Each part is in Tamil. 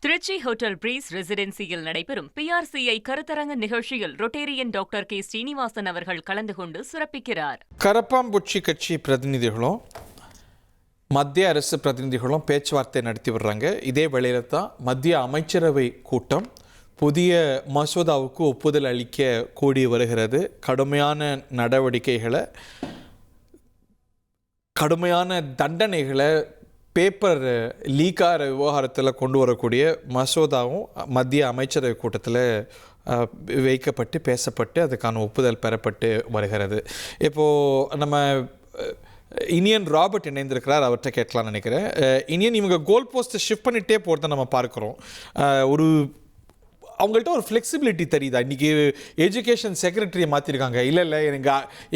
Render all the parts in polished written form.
திருச்சி ஹோட்டல் பிரீஸ் ரெசிடென்சியில் நடைபெறும் பிஆர்சிஐ கருத்தரங்க நிகழ்ச்சியில் ரொட்டேரியன் டாக்டர் கே ஸ்ரீனிவாசன் அவர்கள் கலந்து கொண்டு சிறப்பிக்கிறார். கரப்பாம்பூச்சி கட்சி பிரதிநிதிகளும் மத்திய அரசு பிரதிநிதிகளும் பேச்சுவார்த்தை நடத்தி வர்றாங்க. இதே வேளையில தான் மத்திய அமைச்சரவை கூட்டம் புதிய மசோதாவுக்கு ஒப்புதல் அளிக்க கூடி வருகிறது. கடுமையான தண்டனைகளை பேப்பர் லீக்கார விவகாரத்தில் கொண்டு வரக்கூடிய மசோதாவும் மத்திய அமைச்சரவை கூட்டத்தில் வைக்கப்பட்டு பேசப்பட்டு அதுக்கான ஒப்புதல் பெறப்பட்டு வருகிறது. இப்போது நம்ம இனியன் ராபர்ட் இணைந்திருக்கிறார், அவர்கிட்ட கேட்கலான்னு நினைக்கிறேன். இனியன், இவங்க கோல் போஸ்ட்டை ஷிஃப்ட் பண்ணிகிட்டே போகிறத நம்ம பார்க்குறோம். அவங்கள்ட்ட ஒரு ஃப்ளெக்சிபிலிட்டி தெரியுதா? இன்றைக்கி எஜுகேஷன் செக்ரட்டரியை மாற்றிருக்காங்க. இல்லை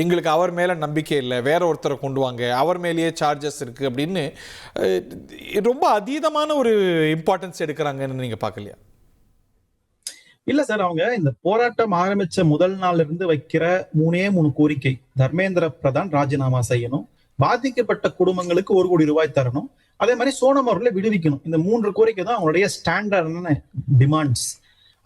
எங்களுக்கு அவர் மேலே நம்பிக்கை இல்லை, வேற ஒருத்தரை கொண்டு வாங்க, அவர் மேலேயே சார்ஜஸ் இருக்குது அப்படின்னு ரொம்ப அதீதமான ஒரு இம்பார்ட்டன்ஸ் எடுக்கிறாங்கன்னு நீங்கள் பார்க்கலையா? இல்ல சார், அவங்க இந்த போராட்டம் ஆரம்பிச்ச முதல் நாள்ல இருந்து வைக்கிற மூணே கோரிக்கை: தர்மேந்திர பிரதான் ராஜினாமா செய்யணும், பாதிக்கப்பட்ட குடும்பங்களுக்கு 1 கோடி ரூபாய் தரணும், அதே மாதிரி சோனம் அவர்களை விடுவிக்கணும். இந்த 3 கோரிக்கை தான் அவங்களுடைய ஸ்டாண்டர்டான டிமாண்ட்ஸ்.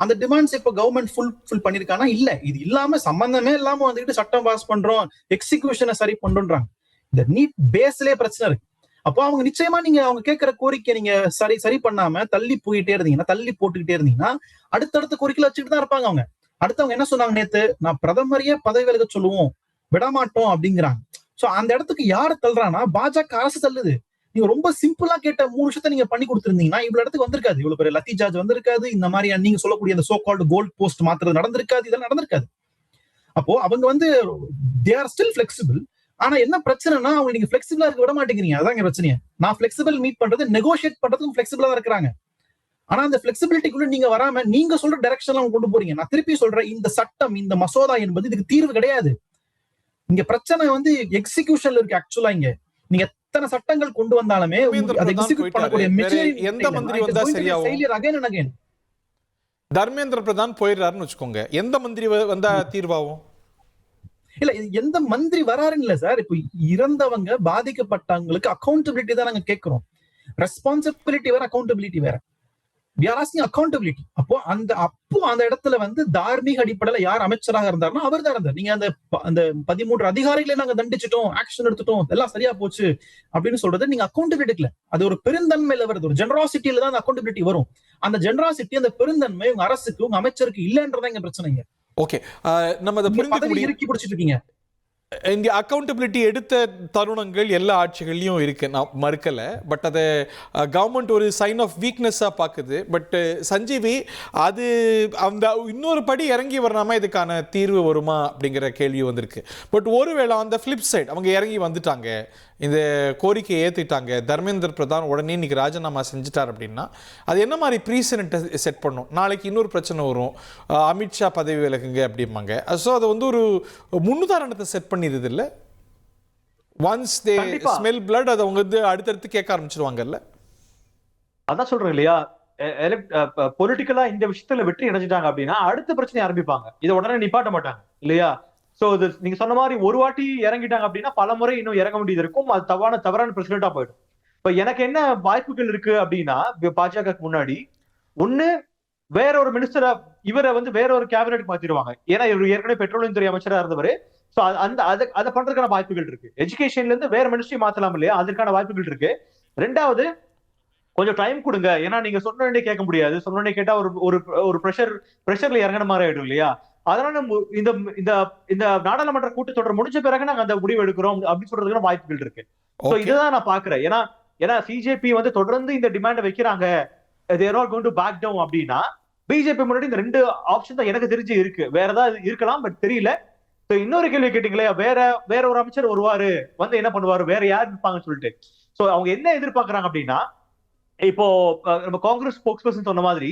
அந்த டிமாண்ட்ஸ் இப்ப கவர்மெண்ட் ஃபுல் பண்ணிருக்கானா? இல்ல. இது இல்லாம சம்பந்தமே இல்லாம வந்துட்டு சட்டம் பாஸ் பண்றோம், எக்ஸிகியூஷனை சரி பண்றோன்றாங்க. இந்த நீட் பேஸ்லயே பிரச்சனை இருக்கு. அப்போ அவங்க நிச்சயமா நீங்க அவங்க கேட்கிற கோரிக்கை நீங்க சரி பண்ணாம தள்ளி போட்டுக்கிட்டே இருந்தீங்கன்னா அடுத்தடுத்த கோரிக்கையில வச்சுட்டு தான் இருப்பாங்க. அவங்க என்ன சொன்னாங்க நேத்து? நான் பிரதமரையே பதவி விலக சொல்லுவோம், விடமாட்டோம் அப்படிங்கிறாங்க. சோ அந்த இடத்துக்கு யாரு தள்ளுறான்னா பாஜக அரசு தள்ளுது. நீங்க ரொம்ப சிம்பிளா கேட்ட 3 விஷயத்த நீங்க பண்ணி கொடுத்திருந்தீங்கன்னா இவ்வளவு இடத்துக்கு வந்திருக்காது. இவ்வளவு பெரிய லத்தி சார்ஜ் வந்திருக்காது. இந்த மாதிரி நீங்க சொல்லக்கூடிய அந்த சோ கால்டு கோல்ட் போஸ்ட் மாத்துறது நடந்திருக்காது. இதெல்லாம் நடந்திருக்காது. அப்போ அவங்க தே ஆர் ஸ்டில் ஃபிளெக்சிபிள். ஆனா என்ன பிரச்சனைனா அவங்க நீங்க ஃபிளெக்சிபிளா இருக்க விட மாட்டேங்கிறீங்க. அதான் பிரச்சனையே. நான் ஃபிளெக்சிபிள் மீட் பண்றது நெகோஷியேட் பண்றதுக்கும் ஃபிளெக்சிபிளா தான் இருக்கிறாங்க. ஆனா அந்த ஃபிளெக்சிபிலிட்டிக்குள்ள நீங்க வராம நீங்க சொல்ற டைரக்ஷன்ல அவங்க கொண்டு போறீங்க. நான் திருப்பி சொல்றேன், இந்த சட்டம், இந்த மசோதா என்பது இதுக்கு தீர்வு கிடையாது. இங்க பிரச்சனை எக்ஸிகியூஷன்ல இருக்கு. ஆக்சுவலா இங்க நீங்க எத்தனை சட்டங்கள் கொண்டு வந்தாலுமே அதை எக்ஸிக்யூட் பண்ணக்கூடிய மெட்டீரியல் எந்த மந்திரி வந்தா சரியாகும்? Failure again and again. Dharmendra Pradhan போயிடுறாருன்னு வச்சுக்கோங்க, எந்த மந்திரி வந்தா தீர்வாகும்? இல்ல, எந்த மந்திரி வராருன்னு இல்ல சார். இப்ப இறந்தவங்க பாதிக்கப்பட்டவங்களுக்கு அக்கௌண்டபிலிட்டி தான் நாங்க கேட்கிறோம். ரெஸ்பான்சிபிலிட்டி வேற, அக்கௌண்டபிலிட்டி வேற. we are asking accountability. அப்போ அந்த இடத்துல தார்மீக அடிப்படையில யார் அமைச்சராக இருந்தாருன்னா அவர் தான் இருந்தார். நீங்க அந்த 13 அதிகாரிகளை நாங்க தண்டிச்சிட்டோம், ஆக்ஷன் எடுத்துட்டோம், எல்லாம் சரியா போச்சு அப்படின்னு சொல்றது நீங்க அக்கௌண்டபிலிட்டி இல்ல. அது ஒரு பெருந்தன்மையில வருது, ஒரு ஜெனராசிட்டியில தான் அந்த அக்கௌண்டபிலிட்டி வரும். அந்த ஜெனராசிட்டி, அந்த பெருந்தன்மை உங்க அரசுக்கு, உங்க அமைச்சருக்கு இல்லன்றதா இங்க பிரச்சனைங்க. ஓகே, நம்ம அதை புரிந்து இறுக்கி பிடிச்சிட்டு இருக்கீங்க. இந்த அக்கௌண்டபிலிட்டி எடுத்த தருணங்கள் எல்லா ஆட்சிகள்லையும் இருக்கு, நான் மறுக்கல. பட் அதை கவர்மெண்ட் ஒரு சைன் ஆஃப் வீக்னஸாக பார்க்குது. பட் சஞ்சீவி, அது அந்த இன்னொரு படி இறங்கி வராமல் இதுக்கான தீர்வு வருமா அப்படிங்கிற கேள்வி வந்திருக்கு. பட் ஒருவேளை அந்த ஃபிளிப் சைட் அவங்க இறங்கி வந்துட்டாங்க, இந்த கோரிக்கையை ஏற்றிட்டாங்க, தர்மேந்திர பிரதான் உடனே இன்னைக்கு ராஜினாமா செஞ்சுட்டார் அப்படின்னா அது என்ன மாதிரி ப்ரீசிடென்ட்டை செட் பண்ணும்? நாளைக்கு இன்னொரு பிரச்சனை வரும், அமித்ஷா பதவி விலகுங்க அப்படிம்பாங்க. ஸோ அது ஒரு முன்னுதாரணத்தை செட் பண்ணிடுது இல்லை? ஒன்ஸ் தே ஸ்மெல் பிளட் அதை அவங்க அடுத்தடுத்து கேட்க ஆரம்பிச்சிருவாங்கல்ல. அதான் சொல்றேன் இல்லையா, பொலிட்டிக்கலா இந்த விஷயத்துல வெற்றி அடைஞ்சிட்டாங்க அப்படின்னா அடுத்த பிரச்சனை ஆரம்பிப்பாங்க. இதை உடனே நிப்பாட்ட மாட்டாங்க இல்லையா? சோ இது நீங்க சொன்ன மாதிரி ஒரு வாட்டி இறங்கிட்டாங்க அப்படின்னா பல முறை இன்னும் இறங்க வேண்டியது இருக்கும். அது தவறான பிரசிடென்டா போயிடும். இப்ப எனக்கு என்ன வாய்ப்புகள் இருக்கு அப்படின்னா, பாஜக முன்னாடி ஒண்ணு வேற ஒரு மினிஸ்டரா இவரை வேற ஒரு கேபினெட் மாத்திடுவாங்க. ஏன்னா இவர் ஏற்கனவே பெட்ரோலியம் துறை அமைச்சரா இருந்தவர். சோ அதை பண்றதுக்கான வாய்ப்புகள் இருக்கு. எஜுகேஷன்ல இருந்து வேற மினிஸ்ட்ரி மாத்தலாம் இல்லையா, அதுக்கான வாய்ப்புகள் இருக்கு. ரெண்டாவது, கொஞ்சம் டைம் கொடுங்க. ஏன்னா நீங்க சொன்னே கேட்க முடியாது. சொன்னே கேட்டா ஒரு பிரஷர்ல இறங்கின மாதிரி ஆயிடும் இல்லையா? அதனால இந்த நாடாளுமன்ற கூட்டத்தொடர் முடிஞ்ச பிறகு நாங்க அந்த முடிவு எடுக்கிறோம் அப்படின்னு சொல்றதுக்கு வாய்ப்புகள் இருக்கு. சோ இதுதான் நான் பாக்குறேன். ஏன்னா சிஜேபி தொடர்ந்து இந்த டிமாண்ட் வைக்கிறாங்க, they are not going to back down அப்படின்னா பிஜேபி முன்னாடி இந்த 2 ஆப்ஷன் தான் எனக்கு தெரிஞ்சு இருக்கு. வேற ஏதாவது இருக்கலாம், பட் தெரியல. சோ இன்னொரு கேள்வி கேட்டீங்களே, வேற ஒரு அமைச்சர் வருவாரு, என்ன பண்ணுவாரு, வேற யார் இருப்பாங்கன்னு சொல்லிட்டு. சோ அவங்க என்ன எதிர்பார்க்கறாங்க அப்படின்னா, இப்போ நம்ம காங்கிரஸ் ஸ்போக்ஸ் பர்சன் சொன்ன மாதிரி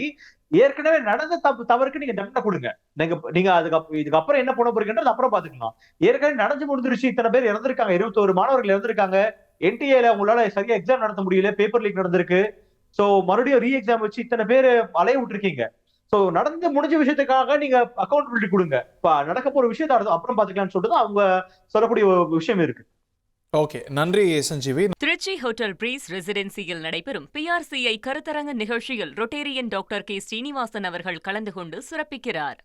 ஏற்கனவே நடந்த தவறுக்கு நீங்க தண்டனை கொடுங்க. நீங்க இதுக்கப்புறம் என்ன பண்ண போறீங்கன்றது அப்புறம் பாத்துக்கலாம். ஏற்கனவே நடந்து முடிஞ்சிருச்சு. இத்தனை பேர் இறந்திருக்காங்க, 21 மாணவர்கள் இறந்திருக்காங்க. என்டிஏல உங்களால சரியா எக்ஸாம் நடத்த முடியல, பேப்பர் லீக் நடந்திருக்கு. சோ மறுபடியும் ரீ எக்ஸாம் வச்சு இத்தனை பேர் அலைய விட்டுருக்கீங்க. சோ நடந்து முடிஞ்ச விஷயத்துக்காக நீங்க அக்கௌண்டபிலிட்டி கொடுங்க. நடக்க போற விஷயத்த அப்புறம் பாத்துக்கலாம்னு சொல்லிட்டு அவங்க சொல்லக்கூடிய விஷயம் இருக்கு. ஓகே, நன்றி சஞ்சீவி. திருச்சி ஹோட்டல் பிரீஸ் ரெசிடென்சியில் நடைபெறும் PRCI கருத்தரங்க நிகழ்ச்சியில் ரொட்டேரியன் டாக்டர் கே. ஸ்ரீனிவாசன் அவர்கள் கலந்து கொண்டு சிறப்பிக்கிறார்.